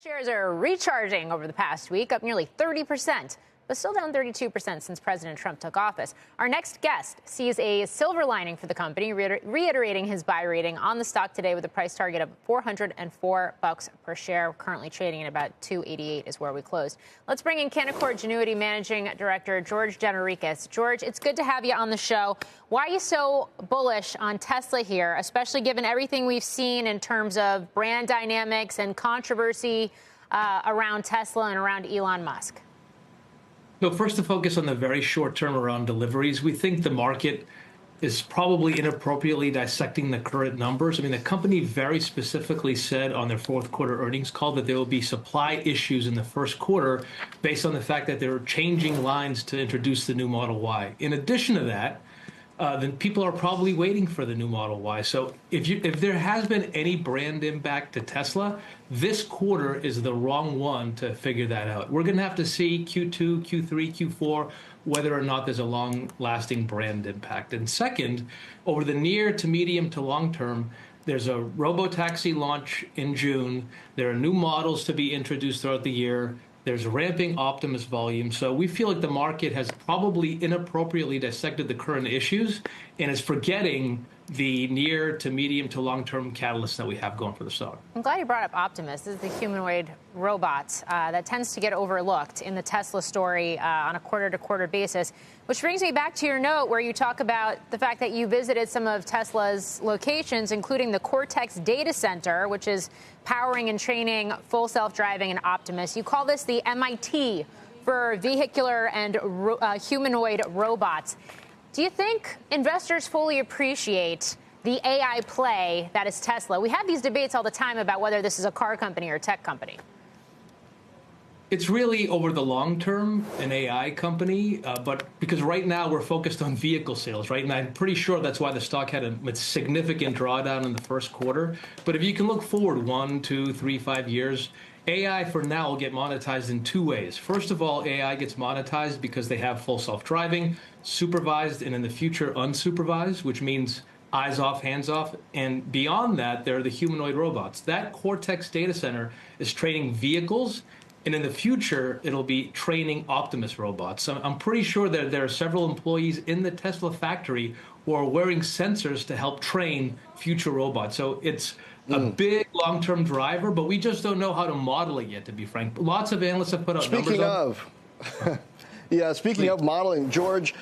Shares are recharging over the past week, up nearly 30%, but still down 32% since President Trump took office. Our next guest sees a silver lining for the company, reiterating his buy rating on the stock today with a price target of $404 per share, currently trading at about $288 is where we closed. Let's bring in Canaccord Genuity Managing Director George Gianarikas. George, it's good to have you on the show. Why are you so bullish on Tesla here, especially given everything we've seen in terms of brand dynamics and controversy around Tesla and around Elon Musk? So first, to focus on the very short term around deliveries, we think the market is probably inappropriately dissecting the current numbers. I mean, the company very specifically said on their fourth quarter earnings call that there will be supply issues in the first quarter based on the fact that they're changing lines to introduce the new Model Y. In addition to that, then people are probably waiting for the new Model Y. So if there has been any brand impact to Tesla, this quarter is the wrong one to figure that out. We're going to have to see Q2, Q3, Q4, whether or not there's a long-lasting brand impact. And second, over the near to medium to long term, there's a robotaxi launch in June. There are new models to be introduced throughout the year. There's ramping Optimus volume. So we feel like the market has probably inappropriately dissected the current issues and is forgetting the near to medium to long-term catalysts that we have going for the stock. I'm glad you brought up Optimus. This is the humanoid robot that tends to get overlooked in the Tesla story on a quarter-to-quarter basis, which brings me back to your note where you talk about the fact that you visited some of Tesla's locations, including the Cortex data center, which is powering and training full self-driving and Optimus. You call this the MIT for vehicular and humanoid robots. Do you think investors fully appreciate the AI play that is Tesla? We have these debates all the time about whether this is a car company or a tech company. It's really, over the long term, an AI company, but because right now we're focused on vehicle sales, right? And I'm pretty sure that's why the stock had a significant drawdown in the first quarter. But if you can look forward 1, 2, 3, 5 years, AI for now will get monetized in two ways. First of all, AI gets monetized because they have full self-driving, supervised, and in the future unsupervised, which means eyes off, hands off. And beyond that, there are the humanoid robots. That Cortex data center is training vehicles, and in the future, it'll be training Optimus robots. So I'm pretty sure that there are several employees in the Tesla factory who are wearing sensors to help train future robots. So it's a big long-term driver, but we just don't know how to model it yet, to be frank. Lots of analysts have put out numbers on. Yeah, speaking of modeling, George,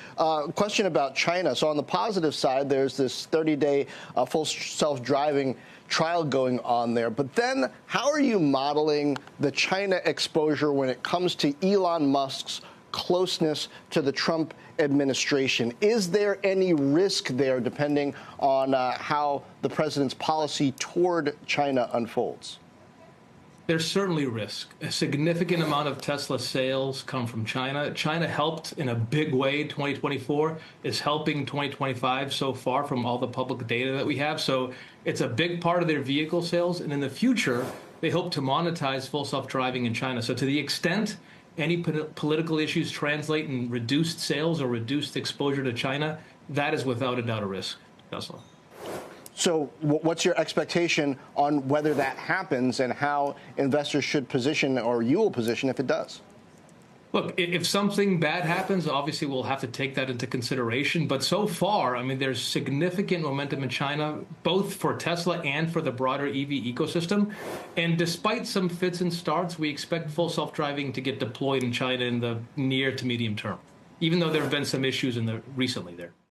question about China. So on the positive side, there's this 30-day full self-driving trial going on there. But then how are you modeling the China exposure when it comes to Elon Musk's closeness to the Trump administration? Is there any risk there depending on how the president's policy toward China unfolds? There's certainly risk. A significant amount of Tesla sales come from China. China helped in a big way in 2024, is helping 2025 so far from all the public data that we have. So it's a big part of their vehicle sales. And in the future, they hope to monetize full self-driving in China. So to the extent any political issues translate in reduced sales or reduced exposure to China, that is without a doubt a risk, Tesla. So what's your expectation on whether that happens and how investors should position, or you will position if it does? Look, if something bad happens, obviously we'll have to take that into consideration. But so far, I mean, there's significant momentum in China, both for Tesla and for the broader EV ecosystem. And despite some fits and starts, we expect full self-driving to get deployed in China in the near to medium term, even though there have been some issues recently there.